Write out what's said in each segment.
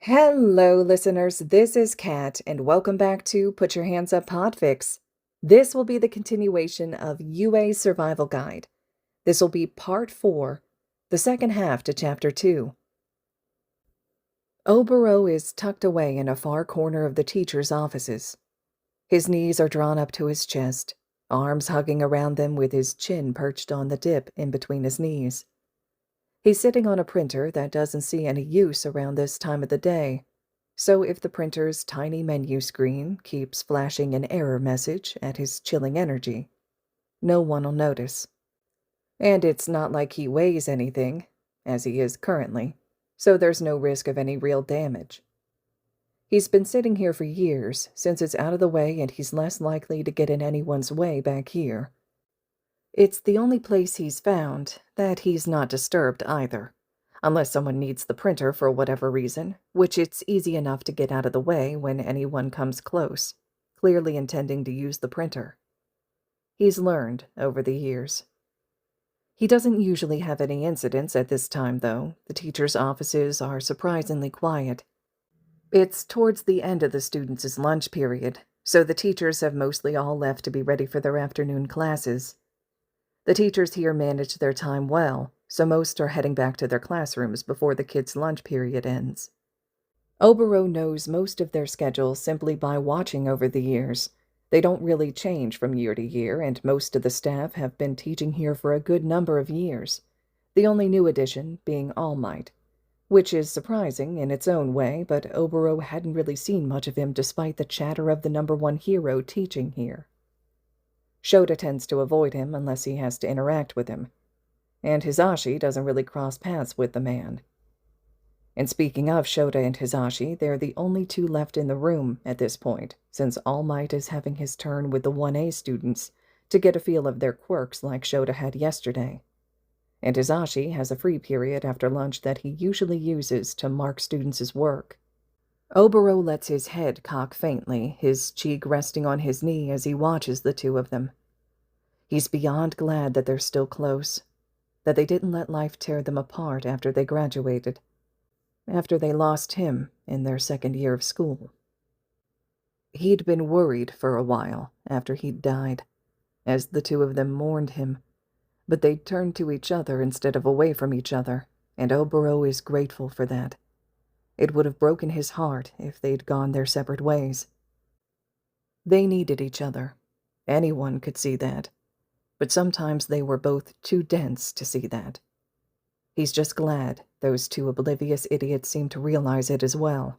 Hello, listeners. This is Kat, and welcome back to Put Your Hands Up Podfics. This will be the continuation of Yuuei Survival Guide. This will be Part 4, the second half to Chapter 2. Obero is tucked away in a far corner of the teacher's offices. His knees are drawn up to his chest, arms hugging around them with his chin perched on the dip in between his knees. He's sitting on a printer that doesn't see any use around this time of the day, so if the printer's tiny menu screen keeps flashing an error message at his chilling energy, no one'll notice. And it's not like he weighs anything, as he is currently, so there's no risk of any real damage. He's been sitting here for years, since it's out of the way and he's less likely to get in anyone's way back here. It's the only place he's found that he's not disturbed either, unless someone needs the printer for whatever reason, which it's easy enough to get out of the way when anyone comes close, clearly intending to use the printer. He's learned over the years. He doesn't usually have any incidents at this time, though. The teacher's offices are surprisingly quiet. It's towards the end of the students' lunch period, so the teachers have mostly all left to be ready for their afternoon classes. The teachers here manage their time well, so most are heading back to their classrooms before the kids' lunch period ends. Obero knows most of their schedules simply by watching over the years. They don't really change from year to year, and most of the staff have been teaching here for a good number of years, the only new addition being All Might, which is surprising in its own way, but Obero hadn't really seen much of him despite the chatter of the #1 hero teaching here. Shota tends to avoid him unless he has to interact with him, and Hisashi doesn't really cross paths with the man. And speaking of Shota and Hisashi, they're the only two left in the room at this point, since All Might is having his turn with the 1A students to get a feel of their quirks like Shota had yesterday. And Hisashi has a free period after lunch that he usually uses to mark students' work. Obero lets his head cock faintly, his cheek resting on his knee as he watches the two of them. He's beyond glad that they're still close, that they didn't let life tear them apart after they graduated, after they lost him in their second year of school. He'd been worried for a while after he'd died, as the two of them mourned him, but they'd turned to each other instead of away from each other, and Obero is grateful for that. It would have broken his heart if they'd gone their separate ways. They needed each other. Anyone could see that. But sometimes they were both too dense to see that. He's just glad those two oblivious idiots seem to realize it as well.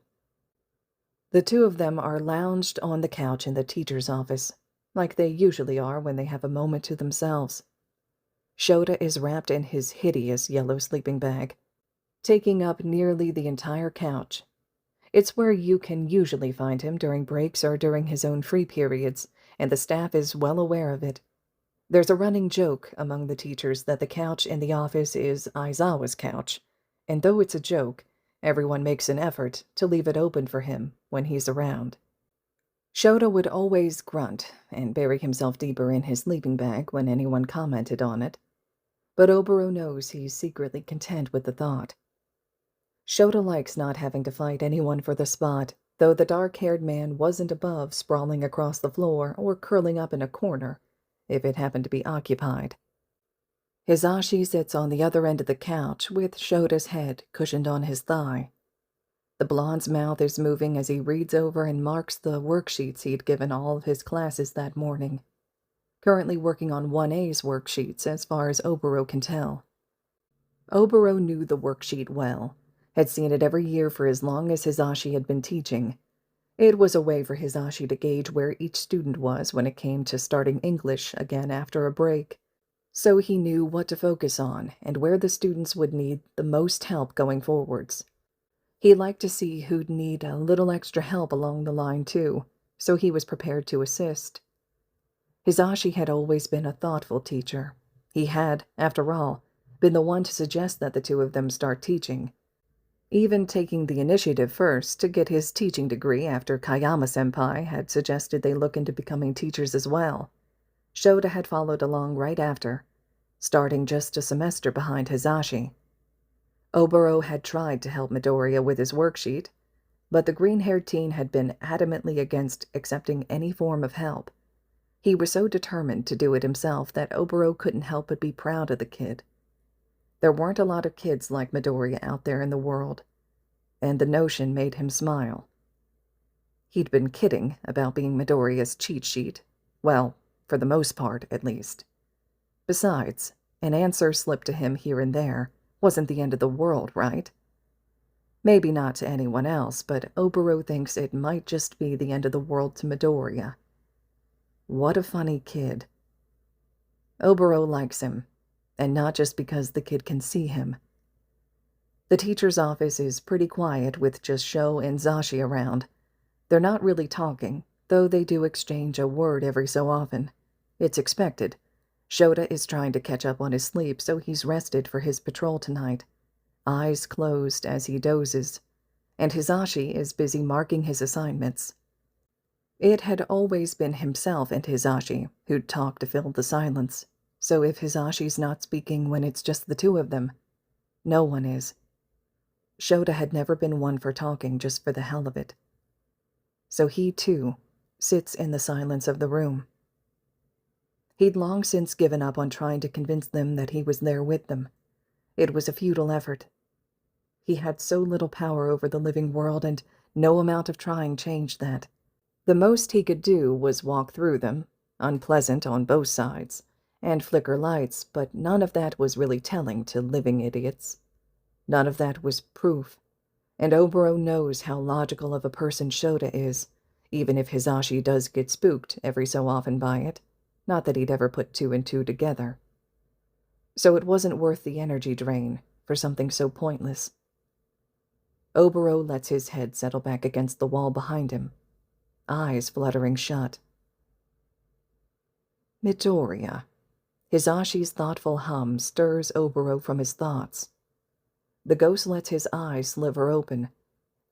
The two of them are lounged on the couch in the teacher's office, like they usually are when they have a moment to themselves. Shota is wrapped in his hideous yellow sleeping bag, taking up nearly the entire couch. It's where you can usually find him during breaks or during his own free periods, and the staff is well aware of it. There's a running joke among the teachers that the couch in the office is Aizawa's couch, and though it's a joke, everyone makes an effort to leave it open for him when he's around. Shota would always grunt and bury himself deeper in his sleeping bag when anyone commented on it, but Obero knows he's secretly content with the thought. Shota likes not having to fight anyone for the spot, though the dark-haired man wasn't above sprawling across the floor or curling up in a corner if it happened to be occupied. Hisashi sits on the other end of the couch with Shota's head cushioned on his thigh. The blonde's mouth is moving as he reads over and marks the worksheets he'd given all of his classes that morning, currently working on 1A's worksheets as far as Obero can tell. Obero knew the worksheet well, had seen it every year for as long as Hisashi had been teaching. It was a way for Hisashi to gauge where each student was when it came to starting English again after a break, so he knew what to focus on and where the students would need the most help going forwards. He liked to see who'd need a little extra help along the line too, so he was prepared to assist. Hisashi had always been a thoughtful teacher. He had, after all, been the one to suggest that the two of them start teaching, even taking the initiative first to get his teaching degree after Kayama-senpai had suggested they look into becoming teachers as well. Shota had followed along right after, starting just a semester behind Hisashi. Obero had tried to help Midoriya with his worksheet, But the green-haired teen had been adamantly against accepting any form of help. He was so determined to do it himself that Obero couldn't help but be proud of the kid. There weren't a lot of kids like Midoriya out there in the world, and the notion made him smile. He'd been kidding about being Midoriya's cheat sheet. Well, for the most part, at least. Besides, an answer slipped to him here and there wasn't the end of the world, right? Maybe not to anyone else, but Obero thinks it might just be the end of the world to Midoriya. What a funny kid. Obero likes him, and not just because the kid can see him. The teacher's office is pretty quiet with just Sho and Zashi around. They're not really talking, though they do exchange a word every so often. It's expected. Shota is trying to catch up on his sleep, so he's rested for his patrol tonight, eyes closed as he dozes, and Hisashi is busy marking his assignments. It had always been himself and Hisashi who'd talk to fill the silence, so if Hisashi's not speaking when it's just the two of them, no one is. Shota had never been one for talking just for the hell of it. So he, too, sits in the silence of the room. He'd long since given up on trying to convince them that he was there with them. It was a futile effort. He had so little power over the living world, and no amount of trying changed that. The most he could do was walk through them, unpleasant on both sides, and flicker lights, but none of that was really telling to living idiots. None of that was proof, and Obero knows how logical of a person Shota is, even if Hisashi does get spooked every so often by it. Not that he'd ever put two and two together. So it wasn't worth the energy drain for something so pointless. Obero lets his head settle back against the wall behind him, eyes fluttering shut. Midoriya. Hisashi's thoughtful hum stirs Obero from his thoughts. The ghost lets his eyes sliver open,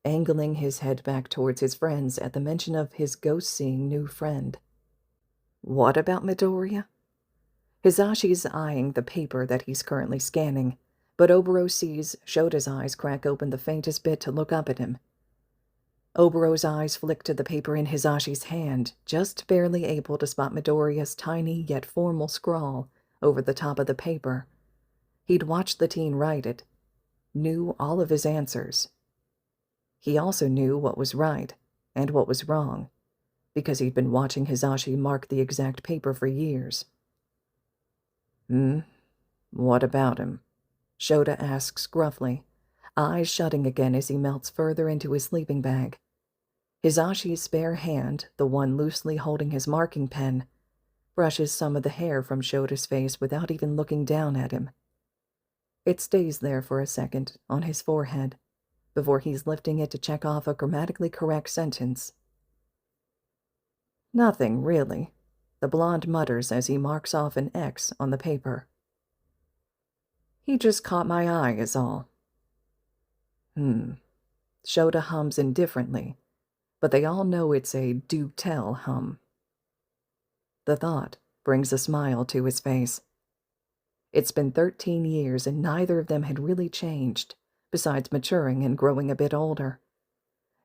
angling his head back towards his friends at the mention of his ghost-seeing new friend. What about Midoriya? Hisashi's eyeing the paper that he's currently scanning, but Obero sees Shota's eyes crack open the faintest bit to look up at him. Obero's eyes flick to the paper in Hisashi's hand, just barely able to spot Midoriya's tiny yet formal scrawl over the top of the paper. He'd watched the teen write it, knew all of his answers. He also knew what was right and what was wrong, because he'd been watching Hisashi mark the exact paper for years. What about him? Shota asks gruffly, eyes shutting again as he melts further into his sleeping bag. Hisashi's spare hand, the one loosely holding his marking pen, brushes some of the hair from Shota's face without even looking down at him. It stays there for a second, on his forehead, before he's lifting it to check off a grammatically correct sentence. Nothing, really, the blonde mutters as he marks off an X on the paper. He just caught my eye, is all. Shota hums indifferently, but they all know it's a do-tell hum. The thought brings a smile to his face. It's been 13 years, and neither of them had really changed, besides maturing and growing a bit older.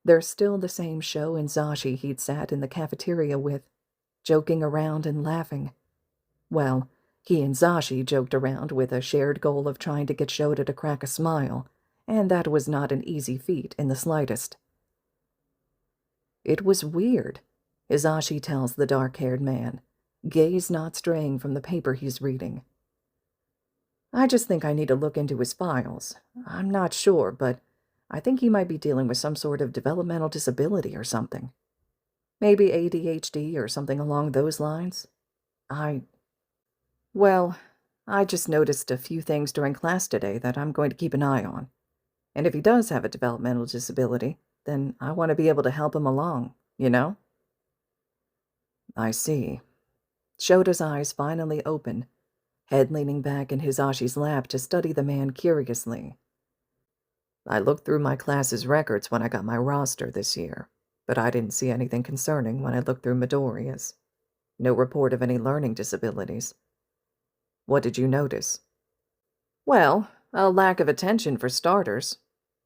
They're still the same Sho and Zashi he'd sat in the cafeteria with, joking around and laughing. Well, he and Zashi joked around with a shared goal of trying to get Shota to crack a smile, and that was not an easy feat in the slightest. It was weird, Hisashi tells the dark-haired man, gaze not straying from the paper he's reading. I just think I need to look into his files. I'm not sure, but I think he might be dealing with some sort of developmental disability or something. Maybe ADHD or something along those lines. I just noticed a few things during class today that I'm going to keep an eye on. And if he does have a developmental disability, then I want to be able to help him along, you know? I see. Shota's eyes finally open, head leaning back in Hisashi's lap to study the man curiously. I looked through my class's records when I got my roster this year, but I didn't see anything concerning when I looked through Midoriya's. No report of any learning disabilities. What did you notice? Well, a lack of attention for starters.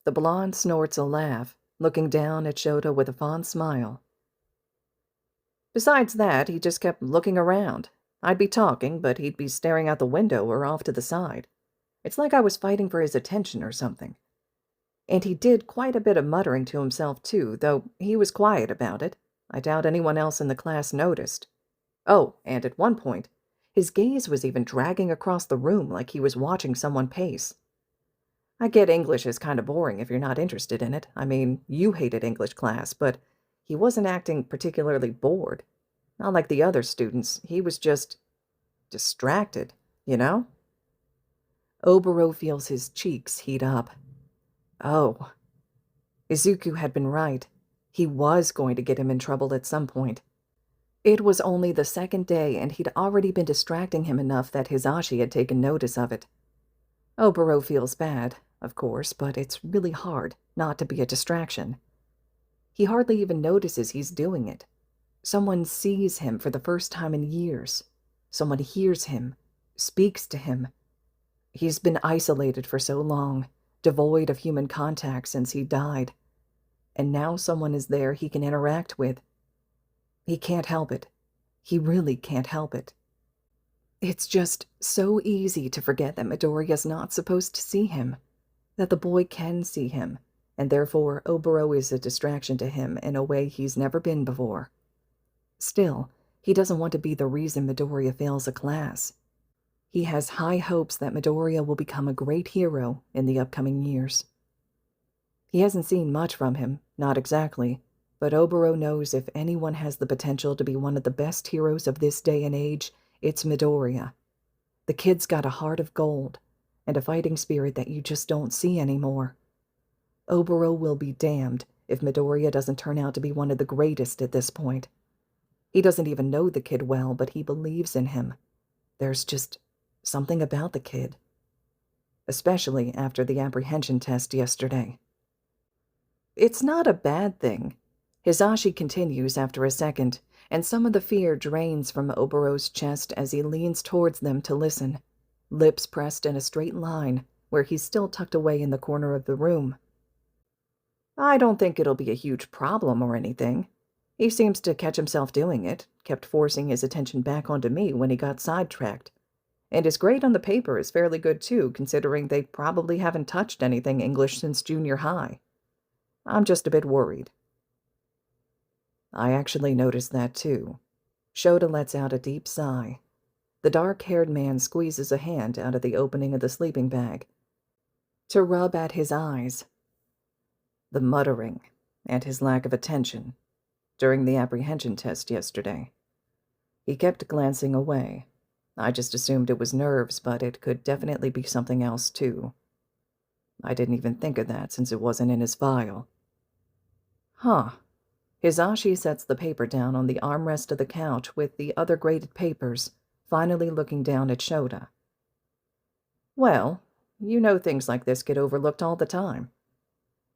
The blonde snorts a laugh, looking down at Shota with a fond smile. Besides that, he just kept looking around. I'd be talking, but he'd be staring out the window or off to the side. It's like I was fighting for his attention or something. And he did quite a bit of muttering to himself, too, though he was quiet about it. I doubt anyone else in the class noticed. Oh, and at one point, his gaze was even dragging across the room like he was watching someone pace. I get English is kind of boring if you're not interested in it. I mean, you hated English class, but he wasn't acting particularly bored. Not like the other students. He was just distracted, you know? Obero feels his cheeks heat up. Oh. Izuku had been right. He was going to get him in trouble at some point. It was only the second day, and he'd already been distracting him enough that Hisashi had taken notice of it. Obero feels bad, of course, but it's really hard not to be a distraction. He hardly even notices he's doing it. Someone sees him for the first time in years. Someone hears him, speaks to him. He's been isolated for so long, devoid of human contact since he died. And now someone is there he can interact with. He can't help it. He really can't help it. It's just so easy to forget that Midoriya's not supposed to see him, that the boy can see him, and therefore Obero is a distraction to him in a way he's never been before. Still, he doesn't want to be the reason Midoriya fails a class. He has high hopes that Midoriya will become a great hero in the upcoming years. He hasn't seen much from him, not exactly, but Obero knows if anyone has the potential to be one of the best heroes of this day and age, it's Midoriya. The kid's got a heart of gold, and a fighting spirit that you just don't see anymore. Obero will be damned if Midoriya doesn't turn out to be one of the greatest at this point. He doesn't even know the kid well, but he believes in him. There's just something about the kid. Especially after the apprehension test yesterday. It's not a bad thing. Hisashi continues after a second, and some of the fear drains from Obero's chest as he leans towards them to listen, lips pressed in a straight line, where he's still tucked away in the corner of the room. I don't think it'll be a huge problem or anything. He seems to catch himself doing it, kept forcing his attention back onto me when he got sidetracked. And his grade on the paper is fairly good too, considering they probably haven't touched anything English since junior high. I'm just a bit worried. I actually noticed that too. Shota lets out a deep sigh. The dark-haired man squeezes a hand out of the opening of the sleeping bag to rub at his eyes. The muttering and his lack of attention during the apprehension test yesterday. He kept glancing away. I just assumed it was nerves, but it could definitely be something else too. I didn't even think of that since it wasn't in his file. Huh. Hisashi sets the paper down on the armrest of the couch with the other graded papers, finally looking down at Shota. Well, you know things like this get overlooked all the time.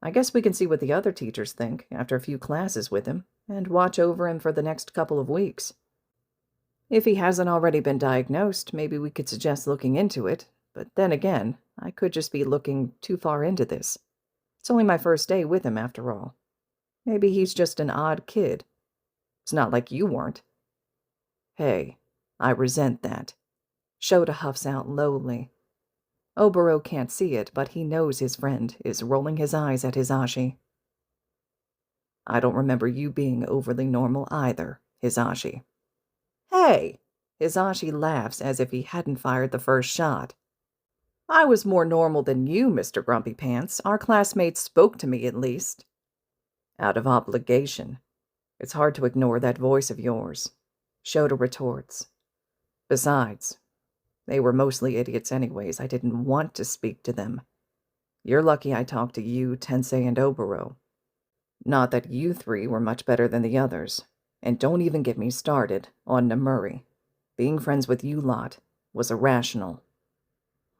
I guess we can see what the other teachers think after a few classes with him, and watch over him for the next couple of weeks. If he hasn't already been diagnosed, maybe we could suggest looking into it, but then again, I could just be looking too far into this. It's only my first day with him, after all. Maybe he's just an odd kid. It's not like you weren't. Hey, I resent that. Shota huffs out lowly. Obero can't see it, but he knows his friend is rolling his eyes at Hisashi. I don't remember you being overly normal either, Hisashi. Hey! Hisashi laughs as if he hadn't fired the first shot. I was more normal than you, Mr. Grumpy Pants. Our classmates spoke to me, at least. Out of obligation. It's hard to ignore that voice of yours, Shota retorts. Besides, they were mostly idiots anyways. I didn't want to speak to them. You're lucky I talked to you, Tensei, and Obero. Not that you three were much better than the others. And don't even get me started on Namuri. Being friends with you lot was irrational.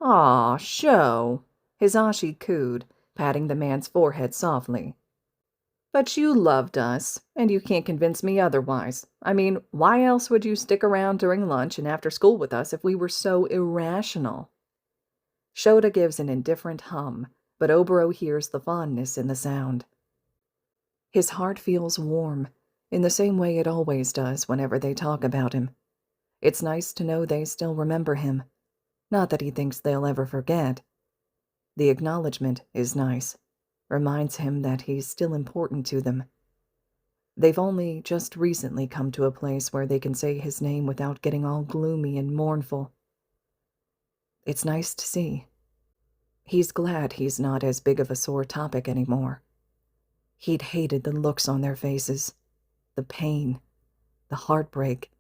Aw, Sho, Hisashi cooed, patting the man's forehead softly. But you loved us, and you can't convince me otherwise. I mean, why else would you stick around during lunch and after school with us if we were so irrational? Shota gives an indifferent hum, but Obero hears the fondness in the sound. His heart feels warm, in the same way it always does whenever they talk about him. It's nice to know they still remember him. Not that he thinks they'll ever forget. The acknowledgement is nice. Reminds him that he's still important to them. They've only just recently come to a place where they can say his name without getting all gloomy and mournful. It's nice to see. He's glad he's not as big of a sore topic anymore. He'd hated the looks on their faces, the pain, the heartbreak,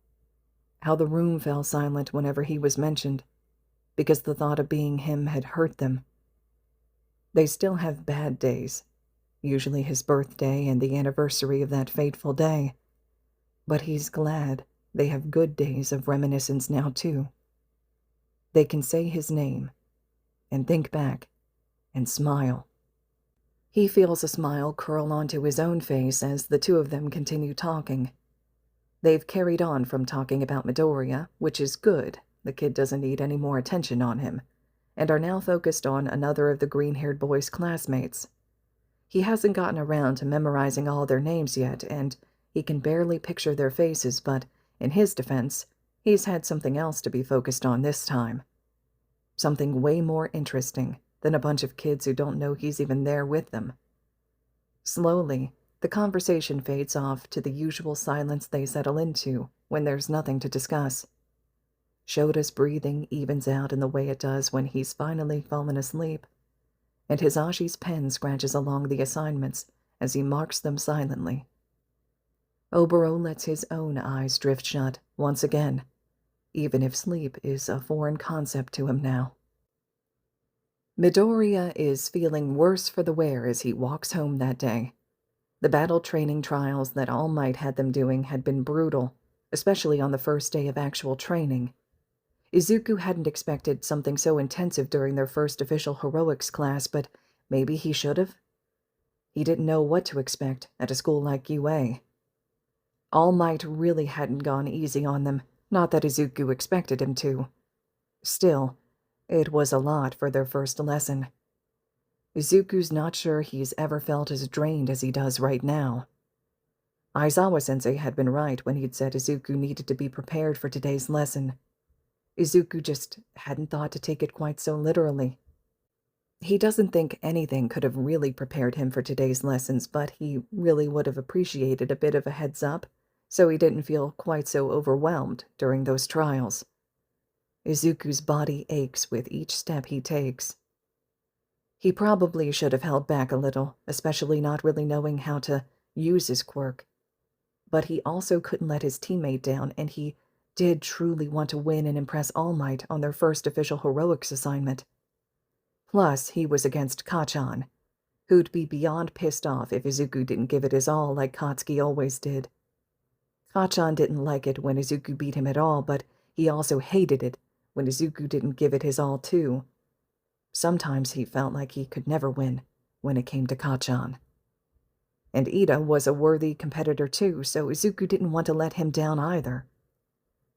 how the room fell silent whenever he was mentioned, because the thought of being him had hurt them. They still have bad days, usually his birthday and the anniversary of that fateful day, but he's glad they have good days of reminiscence now too. They can say his name, and think back, and smile. He feels a smile curl onto his own face as the two of them continue talking. They've carried on from talking about Midoriya, which is good, the kid doesn't need any more attention on him, and are now focused on another of the green-haired boy's classmates. He hasn't gotten around to memorizing all their names yet, and he can barely picture their faces, but, in his defense, he's had something else to be focused on this time. Something way more interesting than a bunch of kids who don't know he's even there with them. Slowly, the conversation fades off to the usual silence they settle into when there's nothing to discuss. Shota's breathing evens out in the way it does when he's finally fallen asleep, and Hisashi's pen scratches along the assignments as he marks them silently. Obero lets his own eyes drift shut once again, even if sleep is a foreign concept to him now. Midoriya is feeling worse for the wear as he walks home that day. The battle training trials that All Might had them doing had been brutal, especially on the first day of actual training. Izuku hadn't expected something so intensive during their first official heroics class, but maybe he should have? He didn't know what to expect at a school like Yuuei. All Might really hadn't gone easy on them, not that Izuku expected him to. Still, it was a lot for their first lesson. Izuku's not sure he's ever felt as drained as he does right now. Aizawa-sensei had been right when he'd said Izuku needed to be prepared for today's lesson. Izuku just hadn't thought to take it quite so literally. He doesn't think anything could have really prepared him for today's lessons, but he really would have appreciated a bit of a heads up, so he didn't feel quite so overwhelmed during those trials. Izuku's body aches with each step he takes. He probably should have held back a little, especially not really knowing how to use his quirk. But he also couldn't let his teammate down, and he did truly want to win and impress All Might on their first official heroics assignment. Plus, he was against Kacchan, who'd be beyond pissed off if Izuku didn't give it his all like Katsuki always did. Kacchan didn't like it when Izuku beat him at all, but he also hated it when Izuku didn't give it his all too. Sometimes he felt like he could never win when it came to Kacchan. And Ida was a worthy competitor too, so Izuku didn't want to let him down either.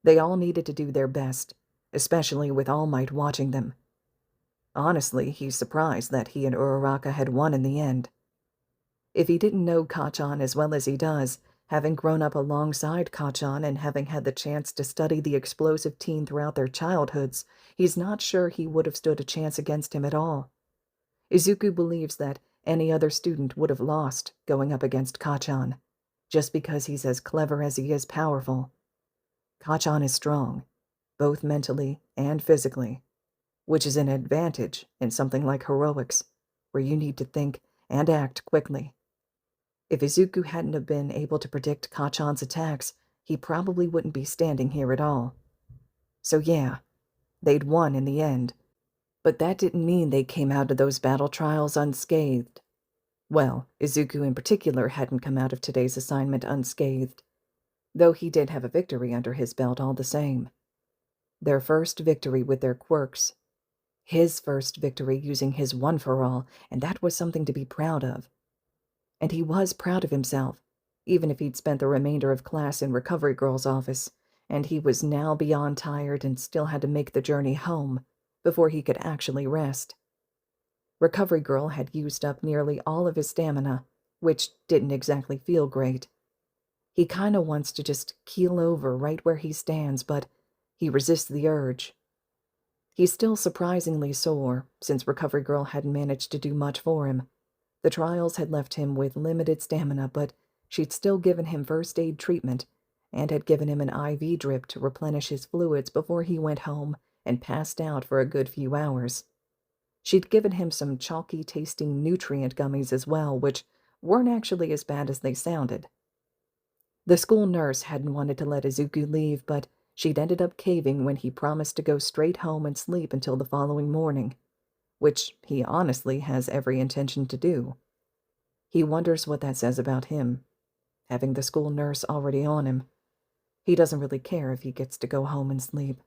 They all needed to do their best, especially with All Might watching them. Honestly, he's surprised that he and Uraraka had won in the end. If he didn't know Kacchan as well as he does, having grown up alongside Kacchan and having had the chance to study the explosive teen throughout their childhoods, he's not sure he would have stood a chance against him at all. Izuku believes that any other student would have lost going up against Kacchan, just because he's as clever as he is powerful. Kacchan is strong, both mentally and physically, which is an advantage in something like heroics, where you need to think and act quickly. If Izuku hadn't have been able to predict Kacchan's attacks, he probably wouldn't be standing here at all. So yeah, they'd won in the end, but that didn't mean they came out of those battle trials unscathed. Well, Izuku in particular hadn't come out of today's assignment unscathed, though he did have a victory under his belt all the same. Their first victory with their quirks. His first victory using his one-for-all, and that was something to be proud of. And he was proud of himself, even if he'd spent the remainder of class in Recovery Girl's office, and he was now beyond tired and still had to make the journey home before he could actually rest. Recovery Girl had used up nearly all of his stamina, which didn't exactly feel great. He kinda wants to just keel over right where he stands, but he resists the urge. He's still surprisingly sore, since Recovery Girl hadn't managed to do much for him. The trials had left him with limited stamina, but she'd still given him first aid treatment and had given him an IV drip to replenish his fluids before he went home and passed out for a good few hours. She'd given him some chalky-tasting nutrient gummies as well, which weren't actually as bad as they sounded. The school nurse hadn't wanted to let Izuku leave, but she'd ended up caving when he promised to go straight home and sleep until the following morning, which he honestly has every intention to do. He wonders what that says about him, having the school nurse already on him. He doesn't really care if he gets to go home and sleep.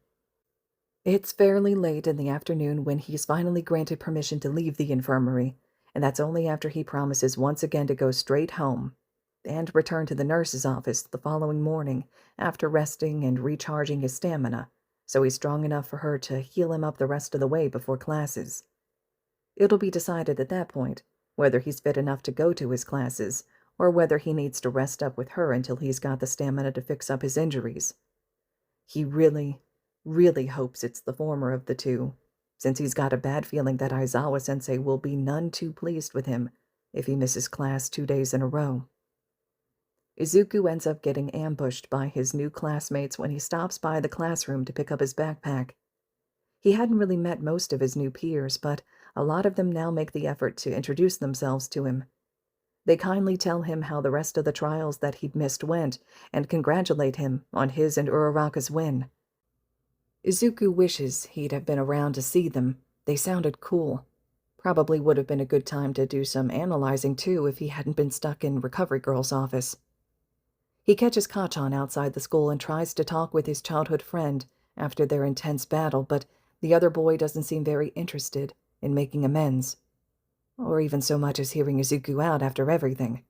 It's fairly late in the afternoon when he's finally granted permission to leave the infirmary, and that's only after he promises once again to go straight home and return to the nurse's office the following morning after resting and recharging his stamina, so he's strong enough for her to heal him up the rest of the way before classes. It'll be decided at that point whether he's fit enough to go to his classes or whether he needs to rest up with her until he's got the stamina to fix up his injuries. He really hopes it's the former of the two, since he's got a bad feeling that Aizawa-sensei will be none too pleased with him if he misses class 2 days in a row. Izuku ends up getting ambushed by his new classmates when he stops by the classroom to pick up his backpack. He hadn't really met most of his new peers, but a lot of them now make the effort to introduce themselves to him. They kindly tell him how the rest of the trials that he'd missed went, and congratulate him on his and Uraraka's win. Izuku wishes he'd have been around to see them. They sounded cool. Probably would have been a good time to do some analyzing, too, if he hadn't been stuck in Recovery Girl's office. He catches Kachan outside the school and tries to talk with his childhood friend after their intense battle, but the other boy doesn't seem very interested in making amends, or even so much as hearing Izuku out after everything.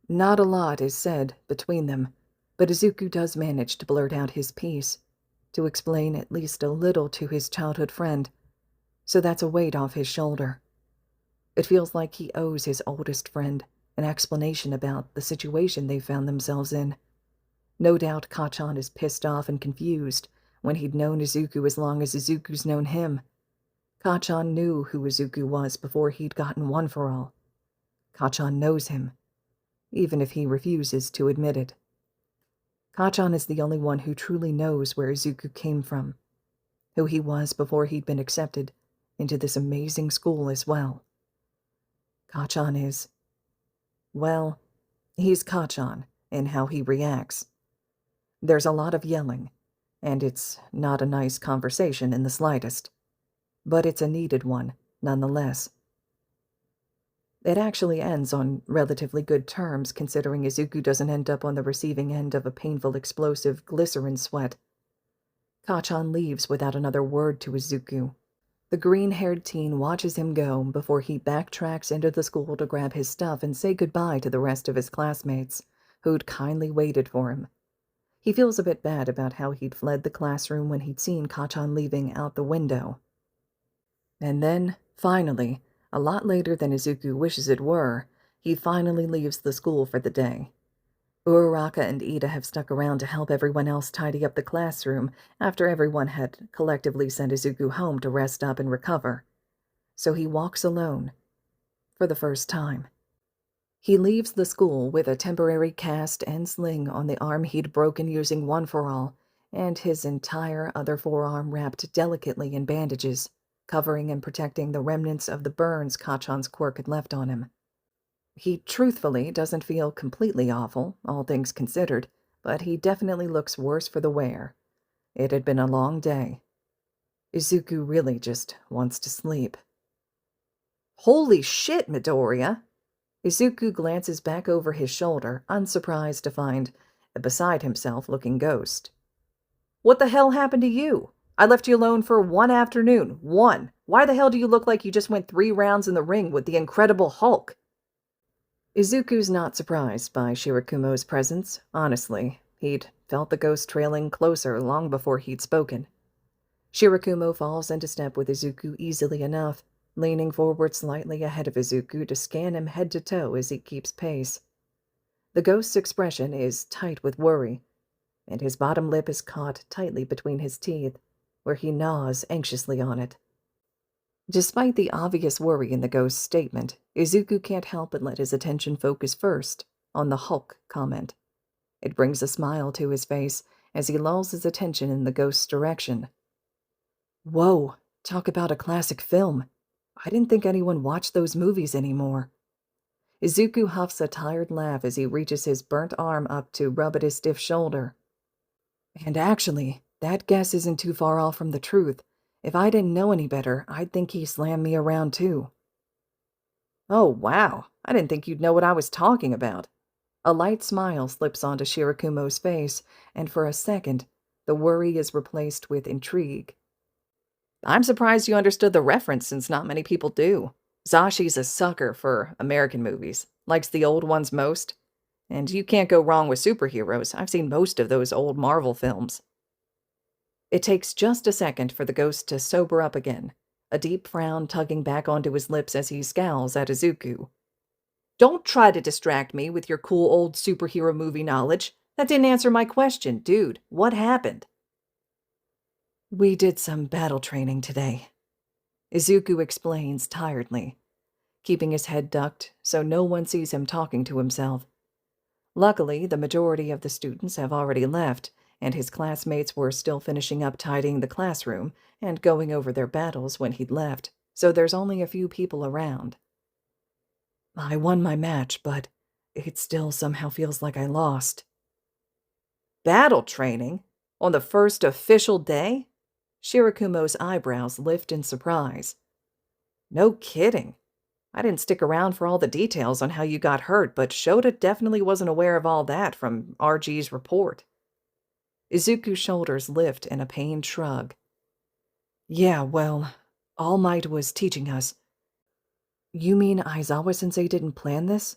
Not a lot is said between them, but Izuku does manage to blurt out his piece, to explain at least a little to his childhood friend, so that's a weight off his shoulder. It feels like he owes his oldest friend an explanation about the situation they found themselves in. No doubt Kachan is pissed off and confused when he'd known Izuku as long as Izuku's known him. Kachan knew who Izuku was before he'd gotten One for All. Kachan knows him, even if he refuses to admit it. Kachan is the only one who truly knows where Izuku came from, who he was before he'd been accepted into this amazing school as well. Kachan is, well, he's Kachan in how he reacts. There's a lot of yelling, and it's not a nice conversation in the slightest, but it's a needed one, nonetheless. It actually ends on relatively good terms, considering Izuku doesn't end up on the receiving end of a painful explosive glycerin sweat. Kachan leaves without another word to Izuku. The green-haired teen watches him go before he backtracks into the school to grab his stuff and say goodbye to the rest of his classmates, who'd kindly waited for him. He feels a bit bad about how he'd fled the classroom when he'd seen Kachan leaving out the window. And then, finally, a lot later than Izuku wishes it were, he finally leaves the school for the day. Uraraka and Ida have stuck around to help everyone else tidy up the classroom after everyone had collectively sent Izuku home to rest up and recover. So he walks alone, for the first time. He leaves the school with a temporary cast and sling on the arm he'd broken using One for All, and his entire other forearm wrapped delicately in bandages, covering and protecting the remnants of the burns Kachan's quirk had left on him. He truthfully doesn't feel completely awful, all things considered, but he definitely looks worse for the wear. It had been a long day. Izuku really just wants to sleep. Holy shit, Midoriya! Izuku glances back over his shoulder, unsurprised to find a beside-himself-looking ghost. What the hell happened to you? I left you alone for 1 afternoon. 1. Why the hell do you look like you just went 3 rounds in the ring with the Incredible Hulk? Izuku's not surprised by Shirakumo's presence, honestly. He'd felt the ghost trailing closer long before he'd spoken. Shirakumo falls into step with Izuku easily enough, leaning forward slightly ahead of Izuku to scan him head to toe as he keeps pace. The ghost's expression is tight with worry, and his bottom lip is caught tightly between his teeth, where he gnaws anxiously on it. Despite the obvious worry in the ghost's statement, Izuku can't help but let his attention focus first on the Hulk comment. It brings a smile to his face as he lulls his attention in the ghost's direction. Whoa, talk about a classic film. I didn't think anyone watched those movies anymore. Izuku huffs a tired laugh as he reaches his burnt arm up to rub at his stiff shoulder. And actually, that guess isn't too far off from the truth. If I didn't know any better, I'd think he slammed me around too. Oh, wow. I didn't think you'd know what I was talking about. A light smile slips onto Shirakumo's face, and for a second, the worry is replaced with intrigue. I'm surprised you understood the reference since not many people do. Zashi's a sucker for American movies, likes the old ones most. And you can't go wrong with superheroes. I've seen most of those old Marvel films. It takes just a second for the ghost to sober up again, a deep frown tugging back onto his lips as he scowls at Izuku. Don't try to distract me with your cool old superhero movie knowledge. That didn't answer my question, dude. What happened? We did some battle training today, Izuku explains tiredly, keeping his head ducked so no one sees him talking to himself. Luckily, the majority of the students have already left, and his classmates were still finishing up tidying the classroom and going over their battles when he'd left, so there's only a few people around. I won my match, but it still somehow feels like I lost. Battle training? On the first official day? Shirakumo's eyebrows lift in surprise. No kidding. I didn't stick around for all the details on how you got hurt, but Shota definitely wasn't aware of all that from RG's report. Izuku's shoulders lift in a pained shrug. Yeah, well, All Might was teaching us. You mean Aizawa-sensei didn't plan this?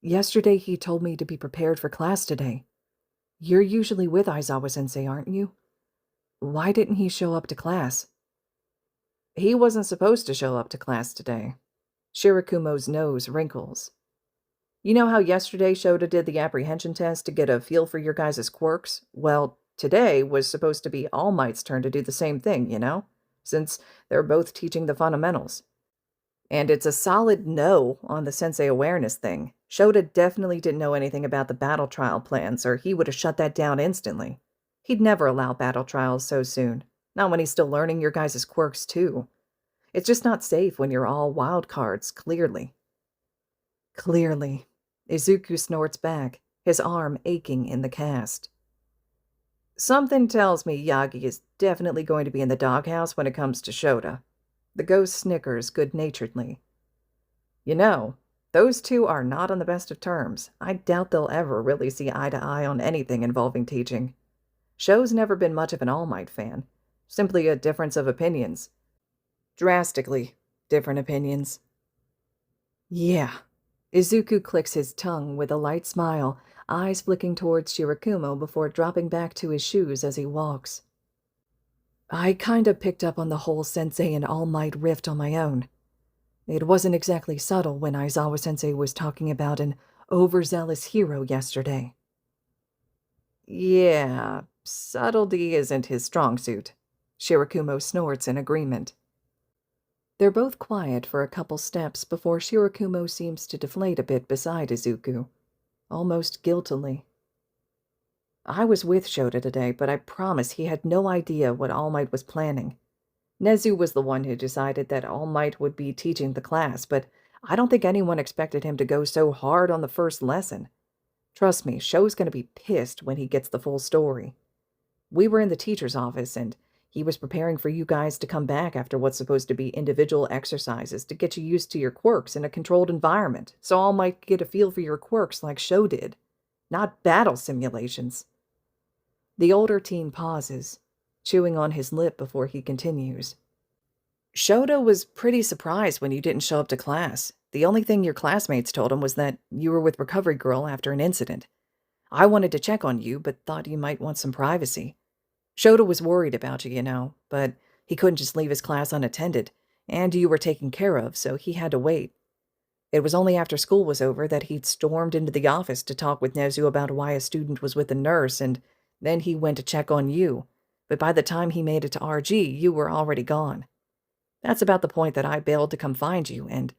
Yesterday he told me to be prepared for class today. You're usually with Aizawa-sensei, aren't you? Why didn't he show up to class? He wasn't supposed to show up to class today. Shirakumo's nose wrinkles. You know how yesterday Shota did the apprehension test to get a feel for your guys' quirks? Well, today was supposed to be All Might's turn to do the same thing, since they're both teaching the fundamentals. And it's a solid no on the sensei awareness thing. Shota definitely didn't know anything about the battle trial plans, or he would have shut that down instantly. He'd never allow battle trials so soon, not when he's still learning your guys' quirks too. It's just not safe when you're all wild cards, clearly. Clearly. Izuku snorts back, his arm aching in the cast. Something tells me Yagi is definitely going to be in the doghouse when it comes to Shota. The ghost snickers good-naturedly. Those two are not on the best of terms. I doubt they'll ever really see eye to eye on anything involving teaching. Sho's never been much of an All Might fan. Simply a difference of opinions. Drastically different opinions. Yeah. Izuku clicks his tongue with a light smile, eyes flicking towards Shirakumo before dropping back to his shoes as he walks. I kinda picked up on the whole Sensei and All Might rift on my own. It wasn't exactly subtle when Aizawa-sensei was talking about an overzealous hero yesterday. Yeah, subtlety isn't his strong suit. Shirakumo snorts in agreement. They're both quiet for a couple steps before Shirakumo seems to deflate a bit beside Izuku, almost guiltily. I was with Shota today, but I promise he had no idea what All Might was planning. Nezu was the one who decided that All Might would be teaching the class, but I don't think anyone expected him to go so hard on the first lesson. Trust me, Sho's going to be pissed when he gets the full story. We were in the teacher's office, and he was preparing for you guys to come back after what's supposed to be individual exercises to get you used to your quirks in a controlled environment, so All Might get a feel for your quirks like Sho did. Not battle simulations. The older teen pauses, chewing on his lip before he continues. Shota was pretty surprised when you didn't show up to class. The only thing your classmates told him was that you were with Recovery Girl after an incident. I wanted to check on you, but thought you might want some privacy. Shota was worried about you, but he couldn't just leave his class unattended. and you were taken care of, so he had to wait. It was only after school was over that he'd stormed into the office to talk with Nezu about why a student was with a nurse, and then he went to check on you. But by the time he made it to RG, you were already gone. That's about the point that I bailed to come find you, and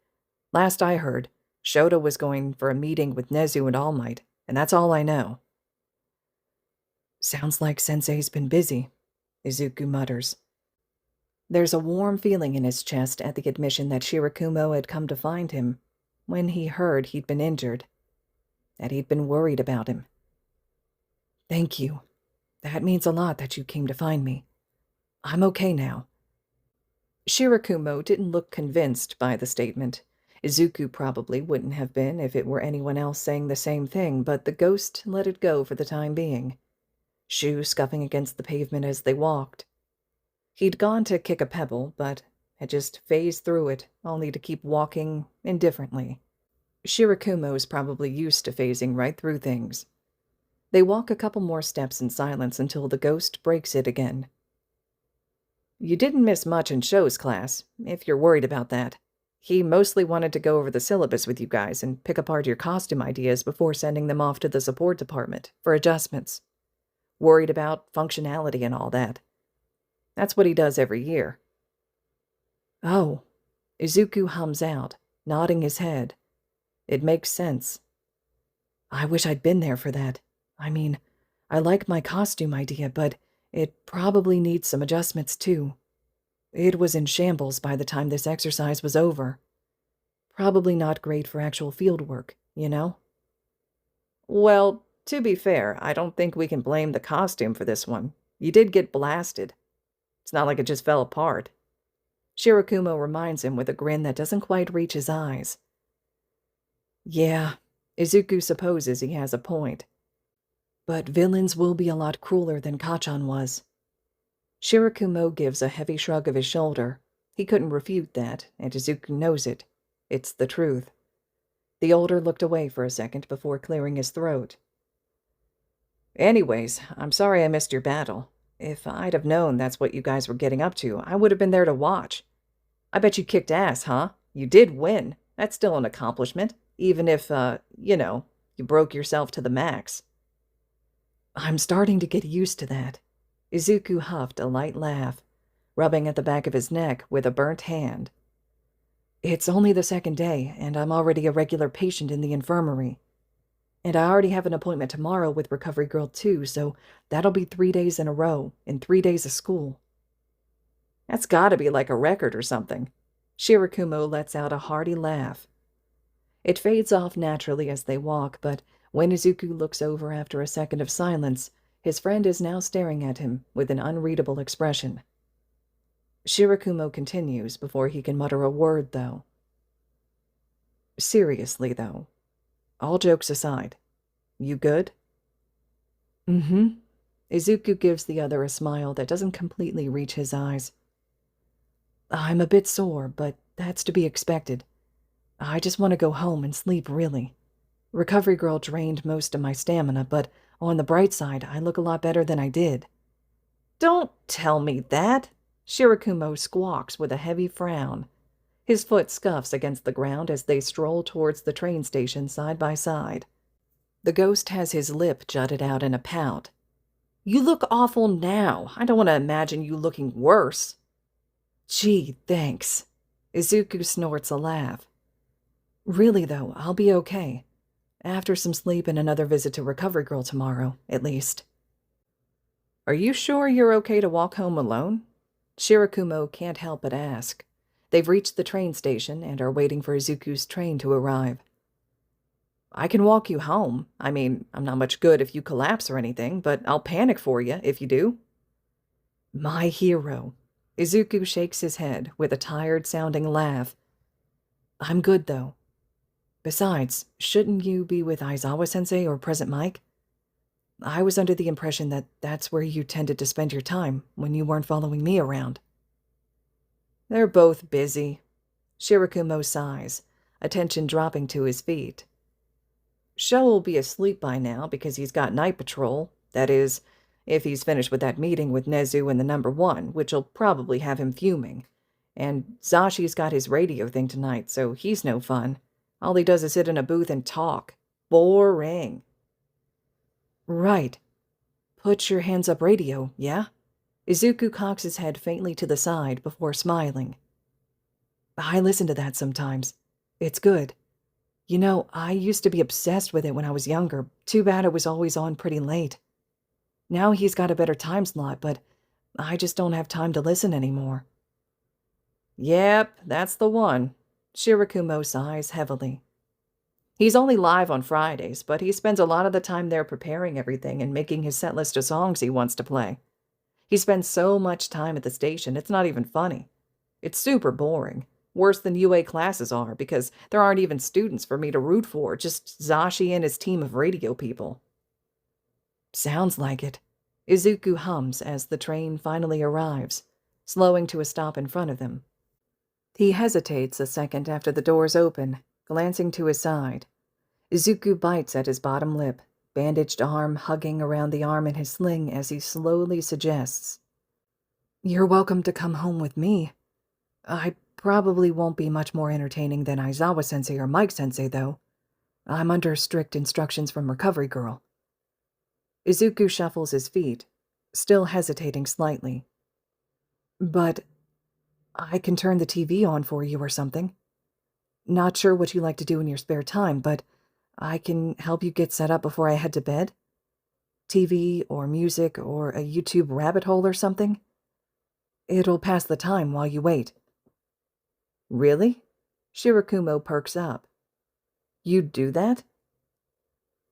last I heard, Shota was going for a meeting with Nezu and All Might, and that's all I know. Sounds like Sensei's been busy, Izuku mutters. There's a warm feeling in his chest at the admission that Shirakumo had come to find him when he heard he'd been injured, that he'd been worried about him. Thank you. That means a lot that you came to find me. I'm okay now. Shirakumo didn't look convinced by the statement. Izuku probably wouldn't have been if it were anyone else saying the same thing, but the ghost let it go for the time being, shoes scuffing against the pavement as they walked. He'd gone to kick a pebble, but had just phased through it, only to keep walking indifferently. Shirakumo's probably used to phasing right through things. They walk a couple more steps in silence until the ghost breaks it again. You didn't miss much in Sho's class, if you're worried about that. He mostly wanted to go over the syllabus with you guys and pick apart your costume ideas before sending them off to the support department for adjustments. Worried about functionality and all that. That's what he does every year. Oh, Izuku hums out, nodding his head. It makes sense. I wish I'd been there for that. I mean, I like my costume idea, but it probably needs some adjustments too. It was in shambles by the time this exercise was over. Probably not great for actual field work, you know? Well, to be fair, I don't think we can blame the costume for this one. You did get blasted. It's not like it just fell apart. Shirakumo reminds him with a grin that doesn't quite reach his eyes. Yeah, Izuku supposes he has a point. But villains will be a lot crueler than Kachan was. Shirakumo gives a heavy shrug of his shoulder. He couldn't refute that, and Izuku knows it. It's the truth. The older looked away for a second before clearing his throat. Anyways, I'm sorry I missed your battle. If I'd have known that's what you guys were getting up to, I would have been there to watch. I bet you kicked ass, huh? You did win. That's still an accomplishment, even if, you broke yourself to the max. I'm starting to get used to that. Izuku huffed a light laugh, rubbing at the back of his neck with a burnt hand. It's only the second day, and I'm already a regular patient in the infirmary. And I already have an appointment tomorrow with Recovery Girl 2, so that'll be 3 days in a row, and 3 days of school. That's gotta be like a record or something. Shirakumo lets out a hearty laugh. It fades off naturally as they walk, but when Izuku looks over after a second of silence, his friend is now staring at him with an unreadable expression. Shirakumo continues before he can mutter a word, though. Seriously, though, all jokes aside, you good? Mm-hmm. Izuku gives the other a smile that doesn't completely reach his eyes. I'm a bit sore, but that's to be expected. I just want to go home and sleep, really. Recovery Girl drained most of my stamina, but on the bright side, I look a lot better than I did. Don't tell me that. Shirakumo squawks with a heavy frown. His foot scuffs against the ground as they stroll towards the train station side by side. The ghost has his lip jutted out in a pout. You look awful now. I don't want to imagine you looking worse. Gee, thanks. Izuku snorts a laugh. Really, though, I'll be okay. After some sleep and another visit to Recovery Girl tomorrow, at least. Are you sure you're okay to walk home alone? Shirakumo can't help but ask. They've reached the train station and are waiting for Izuku's train to arrive. I can walk you home. I mean, I'm not much good if you collapse or anything, but I'll panic for you if you do. My hero. Izuku shakes his head with a tired-sounding laugh. I'm good, though. Besides, shouldn't you be with Aizawa-sensei or Present Mike? I was under the impression that that's where you tended to spend your time when you weren't following me around. They're both busy. Shirakumo sighs, attention dropping to his feet. Sho will be asleep by now because he's got night patrol. That is, if he's finished with that meeting with Nezu and the number 1, which'll probably have him fuming. And Zashi's got his radio thing tonight, so he's no fun. All he does is sit in a booth and talk. Boring. Right. Put your hands up radio, yeah? Izuku cocks his head faintly to the side before smiling. I listen to that sometimes. It's good. You know, I used to be obsessed with it when I was younger. Too bad it was always on pretty late. Now he's got a better time slot, but I just don't have time to listen anymore. Yep, that's the one. Shirakumo sighs heavily. He's only live on Fridays, but he spends a lot of the time there preparing everything and making his set list of songs he wants to play. He spends so much time at the station, it's not even funny. It's super boring. Worse than UA classes are, because there aren't even students for me to root for, just Zashi and his team of radio people. Sounds like it. Izuku hums as the train finally arrives, slowing to a stop in front of them. He hesitates a second after the doors open, glancing to his side. Izuku bites at his bottom lip, bandaged arm hugging around the arm in his sling as he slowly suggests, "You're welcome to come home with me. I probably won't be much more entertaining than Aizawa-sensei or Mike-sensei, though. I'm under strict instructions from Recovery Girl." Izuku shuffles his feet, still hesitating slightly. "But I can turn the TV on for you or something. Not sure what you like to do in your spare time, but I can help you get set up before I head to bed. TV or music or a YouTube rabbit hole or something. It'll pass the time while you wait." Really? Shirakumo perks up. You'd do that?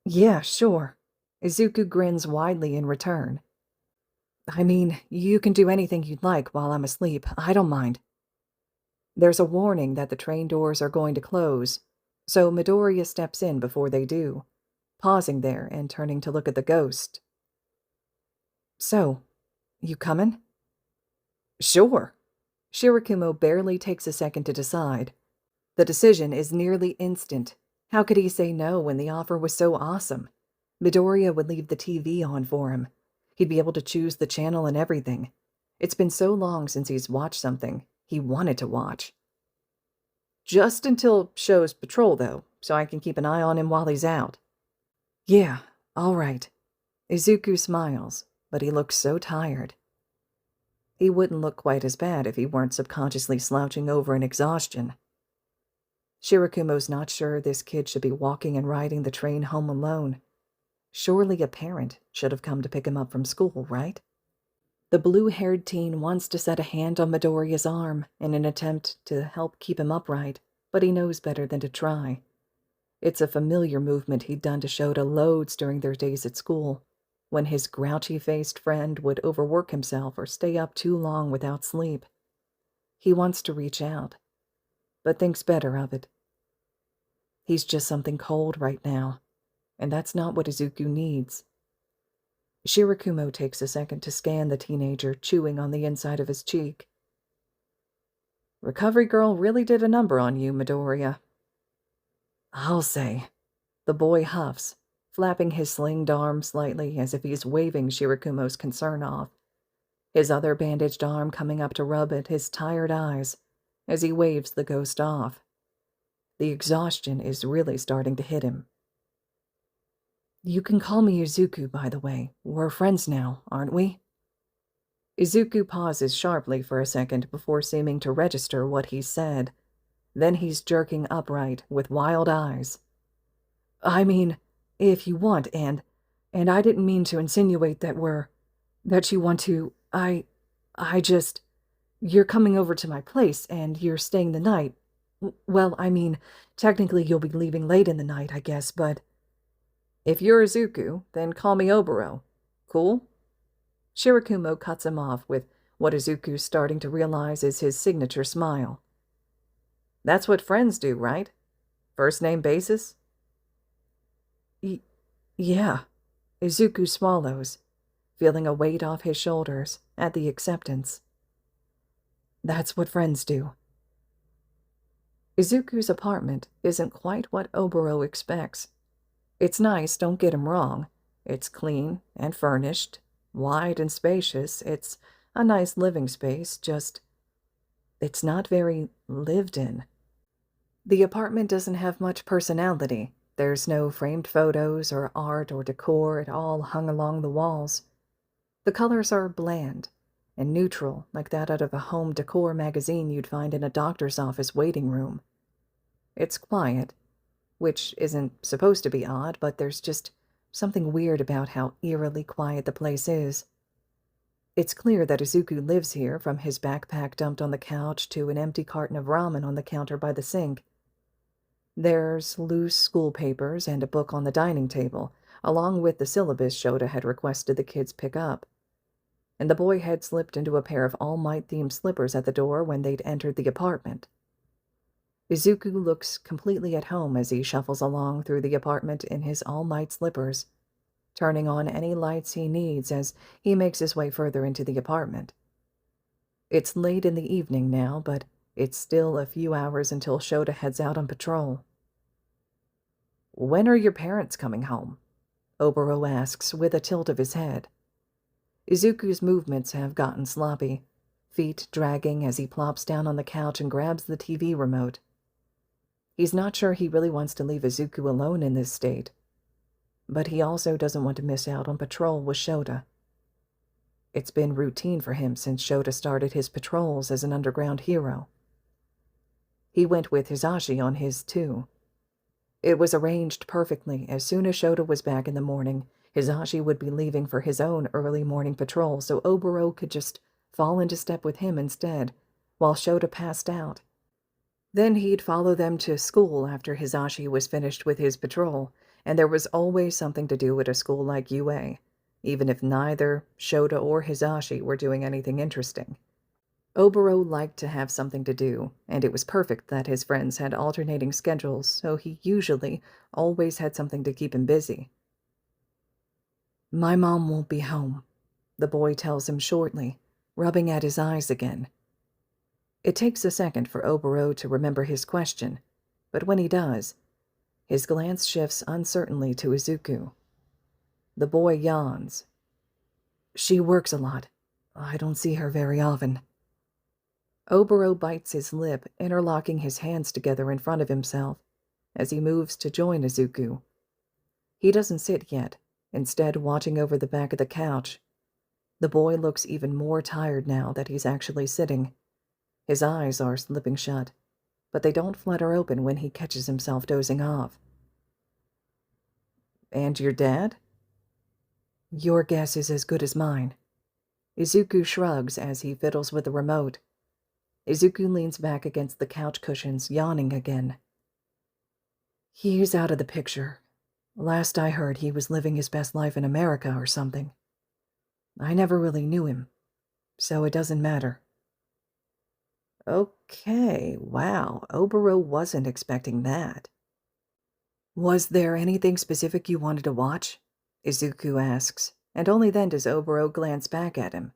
Yeah, sure. Izuku grins widely in return. I mean, you can do anything you'd like while I'm asleep. I don't mind. There's a warning that the train doors are going to close, so Midoriya steps in before they do, pausing there and turning to look at the ghost. So, you coming? Sure. Shirakumo barely takes a second to decide. The decision is nearly instant. How could he say no when the offer was so awesome? Midoriya would leave the TV on for him. He'd be able to choose the channel and everything. It's been so long since he's watched something he wanted to watch. Just until show's patrol, though, so I can keep an eye on him while he's out. Yeah, all right. Izuku smiles, but he looks so tired. He wouldn't look quite as bad if he weren't subconsciously slouching over in exhaustion. Shirakumo's not sure this kid should be walking and riding the train home alone. Surely a parent should have come to pick him up from school, right? The blue-haired teen wants to set a hand on Midoriya's arm in an attempt to help keep him upright, but he knows better than to try. It's a familiar movement he'd done to Shota loads during their days at school, when his grouchy-faced friend would overwork himself or stay up too long without sleep. He wants to reach out, but thinks better of it. He's just something cold right now, and that's not what Izuku needs. Shirakumo takes a second to scan the teenager chewing on the inside of his cheek. Recovery Girl really did a number on you, Midoriya. I'll say. The boy huffs, flapping his slinged arm slightly as if he's waving Shirakumo's concern off, his other bandaged arm coming up to rub at his tired eyes as he waves the ghost off. The exhaustion is really starting to hit him. You can call me Izuku, by the way. We're friends now, aren't we? Izuku pauses sharply for a second before seeming to register what he said. Then he's jerking upright with wild eyes. I mean, if you want, and I didn't mean to insinuate that you want to, I just, you're coming over to my place and you're staying the night. Well, I mean, technically you'll be leaving late in the night, I guess, but... If you're Izuku, then call me Obero. Cool? Shirakumo cuts him off with what Izuku's starting to realize is his signature smile. That's what friends do, right? First name basis? Yeah. Izuku swallows, feeling a weight off his shoulders at the acceptance. That's what friends do. Izuku's apartment isn't quite what Obero expects. It's nice, don't get him wrong. It's clean and furnished, wide and spacious. It's a nice living space, just... It's not very lived in. The apartment doesn't have much personality. There's no framed photos or art or decor at all hung along the walls. The colors are bland and neutral, like that out of a home decor magazine you'd find in a doctor's office waiting room. It's quiet, which isn't supposed to be odd, but there's just something weird about how eerily quiet the place is. It's clear that Izuku lives here, from his backpack dumped on the couch to an empty carton of ramen on the counter by the sink. There's loose school papers and a book on the dining table, along with the syllabus Shota had requested the kids pick up. And the boy had slipped into a pair of All Might-themed slippers at the door when they'd entered the apartment. Izuku looks completely at home as he shuffles along through the apartment in his All Might slippers, turning on any lights he needs as he makes his way further into the apartment. It's late in the evening now, but it's still a few hours until Shota heads out on patrol. "When are your parents coming home?" Obero asks with a tilt of his head. Izuku's movements have gotten sloppy, feet dragging as he plops down on the couch and grabs the TV remote. He's not sure he really wants to leave Izuku alone in this state, but he also doesn't want to miss out on patrol with Shota. It's been routine for him since Shota started his patrols as an underground hero. He went with Hisashi on his too. It was arranged perfectly. As soon as Shota was back in the morning, Hisashi would be leaving for his own early morning patrol, so Obero could just fall into step with him instead, while Shota passed out. Then he'd follow them to school after Hisashi was finished with his patrol, and there was always something to do at a school like Yuuei, even if neither Shota or Hisashi were doing anything interesting. Obero liked to have something to do, and it was perfect that his friends had alternating schedules, so he usually always had something to keep him busy. "My mom won't be home," the boy tells him shortly, rubbing at his eyes again. It takes a second for Obero to remember his question, but when he does, his glance shifts uncertainly to Izuku. The boy yawns. "She works a lot. I don't see her very often." Obero bites his lip, interlocking his hands together in front of himself as he moves to join Izuku. He doesn't sit yet, instead watching over the back of the couch. The boy looks even more tired now that he's actually sitting. His eyes are slipping shut, but they don't flutter open when he catches himself dozing off. "And your dad?" "Your guess is as good as mine." Izuku shrugs as he fiddles with the remote. Izuku leans back against the couch cushions, yawning again. "He's out of the picture. Last I heard, he was living his best life in America or something. I never really knew him, so it doesn't matter." Okay, wow, Obero wasn't expecting that. "Was there anything specific you wanted to watch?" Izuku asks, and only then does Obero glance back at him.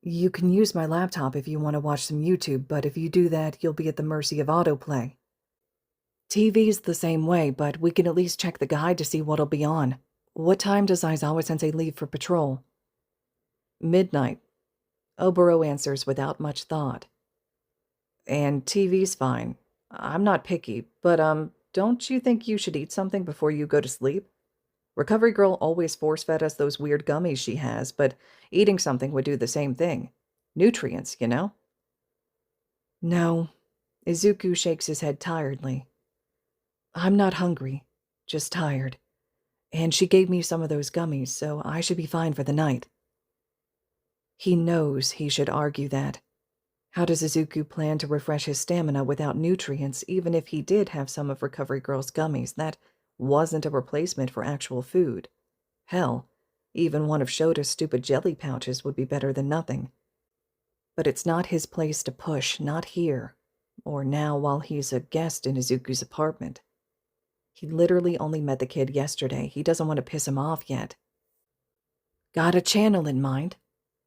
"You can use my laptop if you want to watch some YouTube, but if you do that, you'll be at the mercy of autoplay. TV's the same way, but we can at least check the guide to see what'll be on. What time does Aizawa-sensei leave for patrol?" "Midnight," Obero answers without much thought. "And TV's fine. I'm not picky, but, don't you think you should eat something before you go to sleep? Recovery Girl always force-fed us those weird gummies she has, but eating something would do the same thing. Nutrients, you know?" "No." Izuku shakes his head tiredly. "I'm not hungry, just tired. And she gave me some of those gummies, so I should be fine for the night." He knows he should argue that. How does Izuku plan to refresh his stamina without nutrients, even if he did have some of Recovery Girl's gummies? That wasn't a replacement for actual food. Hell, even one of Shota's stupid jelly pouches would be better than nothing. But it's not his place to push, not here, or now while he's a guest in Izuku's apartment. He literally only met the kid yesterday. He doesn't want to piss him off yet. "Got a channel in mind?"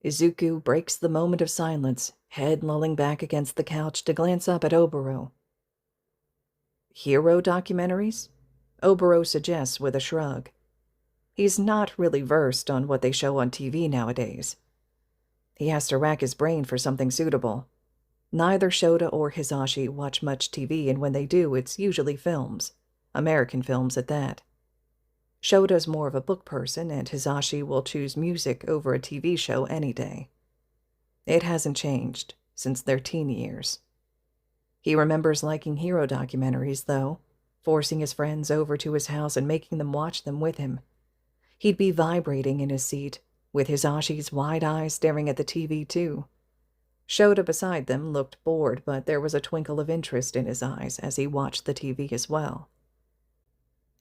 Izuku breaks the moment of silence, head lolling back against the couch to glance up at Obero. "Hero documentaries?" Obero suggests with a shrug. He's not really versed on what they show on TV nowadays. He has to rack his brain for something suitable. Neither Shota or Hisashi watch much TV, and when they do, it's usually films. American films at that. Shota's more of a book person, and Hisashi will choose music over a TV show any day. It hasn't changed since their teen years. He remembers liking hero documentaries, though, forcing his friends over to his house and making them watch them with him. He'd be vibrating in his seat, with Hisashi's wide eyes staring at the TV, too. Shota beside them looked bored, but there was a twinkle of interest in his eyes as he watched the TV as well.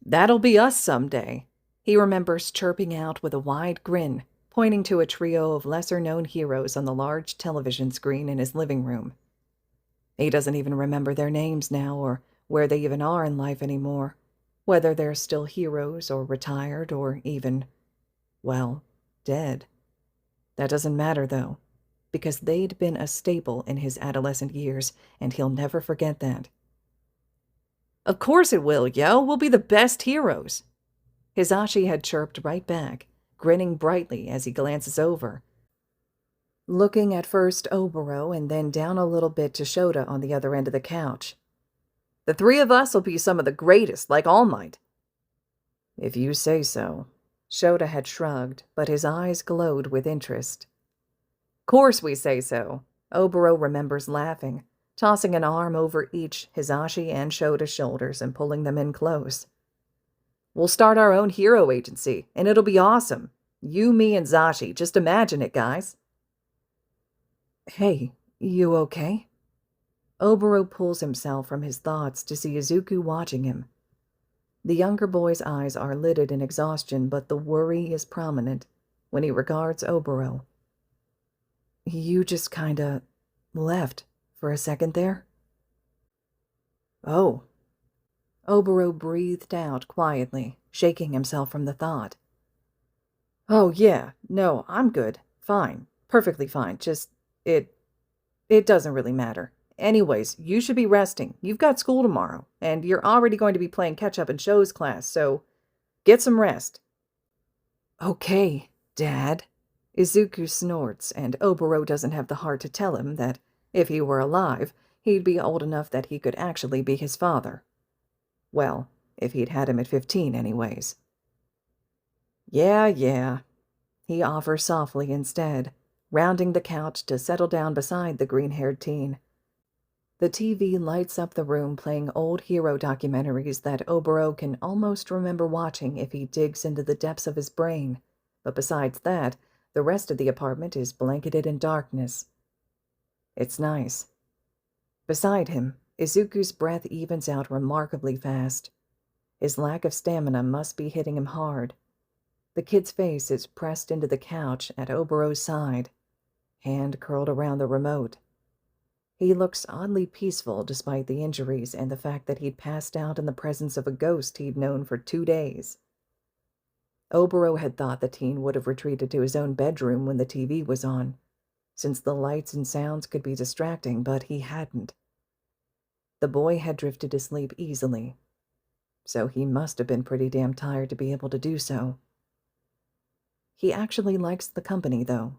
"That'll be us someday," he remembers chirping out with a wide grin, pointing to a trio of lesser-known heroes on the large television screen in his living room. He doesn't even remember their names now, or where they even are in life anymore, whether they're still heroes or retired or even, well, dead. That doesn't matter, though, because they'd been a staple in his adolescent years, and he'll never forget that. "Of course it will, yo. We'll be the best heroes," Hisashi had chirped right back, grinning brightly as he glances over, looking at first Obero and then down a little bit to Shota on the other end of the couch. "The three of us will be some of the greatest, like All Might." "If you say so." Shota had shrugged, but his eyes glowed with interest. "Course we say so," Obero remembers laughing, tossing an arm over each Hisashi and Shota's shoulders and pulling them in close. "We'll start our own hero agency, and it'll be awesome. You, me, and Zashi. Just imagine it, guys." "Hey, you okay?" Obero pulls himself from his thoughts to see Izuku watching him. The younger boy's eyes are lidded in exhaustion, but the worry is prominent when he regards Obero. "You just kinda left for a second there?" "Oh." Obero breathed out quietly, shaking himself from the thought. "Oh, yeah, no, I'm good. Fine. Perfectly fine. Just, it doesn't really matter. Anyways, you should be resting. You've got school tomorrow, and you're already going to be playing catch-up in shows class, so get some rest." "Okay, Dad." Izuku snorts, and Obero doesn't have the heart to tell him that if he were alive, he'd be old enough that he could actually be his father. Well, if he'd had him at 15 anyways. Yeah, he offers softly instead, rounding the couch to settle down beside the green-haired teen. The TV lights up the room playing old hero documentaries that Obero can almost remember watching if he digs into the depths of his brain, but besides that, the rest of the apartment is blanketed in darkness. It's nice. Beside him, Izuku's breath evens out remarkably fast. His lack of stamina must be hitting him hard. The kid's face is pressed into the couch at Obero's side, hand curled around the remote. He looks oddly peaceful despite the injuries and the fact that he'd passed out in the presence of a ghost he'd known for 2 days. Obero had thought the teen would have retreated to his own bedroom when the TV was on, since the lights and sounds could be distracting, but he hadn't. The boy had drifted to sleep easily, so he must have been pretty damn tired to be able to do so. He actually likes the company, though,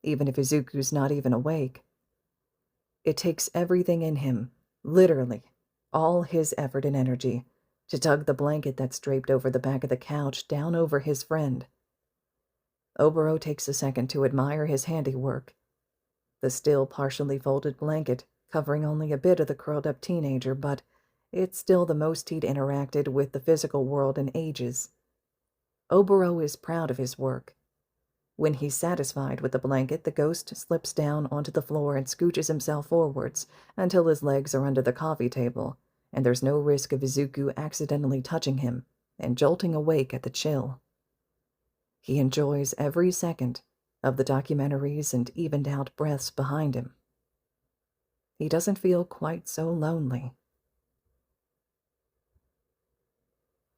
even if Izuku's not even awake. It takes everything in him, literally, all his effort and energy, to tug the blanket that's draped over the back of the couch down over his friend. Obero takes a second to admire his handiwork. The still partially folded blanket, covering only a bit of the curled-up teenager, but it's still the most he'd interacted with the physical world in ages. Obero is proud of his work. When he's satisfied with the blanket, the ghost slips down onto the floor and scooches himself forwards until his legs are under the coffee table, and there's no risk of Izuku accidentally touching him and jolting awake at the chill. He enjoys every second of the documentaries and evened-out breaths behind him. He doesn't feel quite so lonely.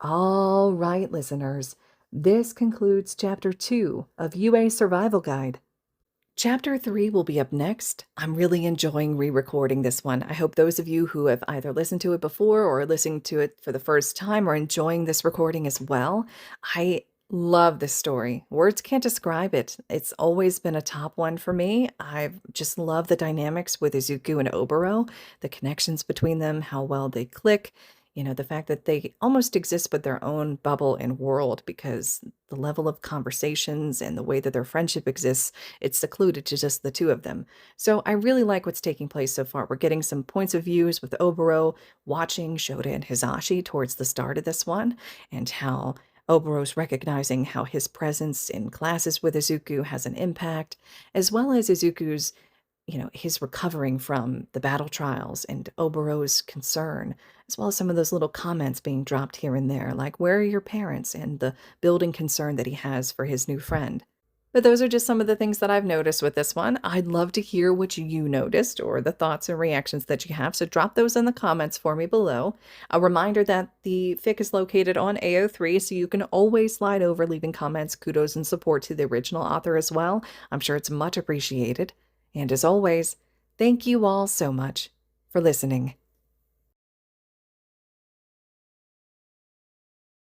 All right, listeners, this concludes Chapter 2 of Yuuei Survival Guide. Chapter 3 will be up next. I'm really enjoying re-recording this one. I hope those of you who have either listened to it before or listening to it for the first time are enjoying this recording as well. I Love this story. Words can't describe it. It's always been a top one for me. I just love the dynamics with Izuku and Obero, the connections between them, how well they click. The fact that they almost exist with their own bubble and world because the level of conversations and the way that their friendship exists, it's secluded to just the two of them. So I really like what's taking place so far. We're getting some points of views with Obero watching Shota and Hisashi towards the start of this one, and how Obero's recognizing how his presence in classes with Izuku has an impact, as well as Izuku's, his recovering from the battle trials and Obero's concern, as well as some of those little comments being dropped here and there, like, where are your parents? And the building concern that he has for his new friend. But those are just some of the things that I've noticed with this one. I'd love to hear what you noticed or the thoughts and reactions that you have. So drop those in the comments for me below. A reminder that the fic is located on AO3, so you can always slide over leaving comments, kudos, and support to the original author as well. I'm sure it's much appreciated. And as always, thank you all so much for listening.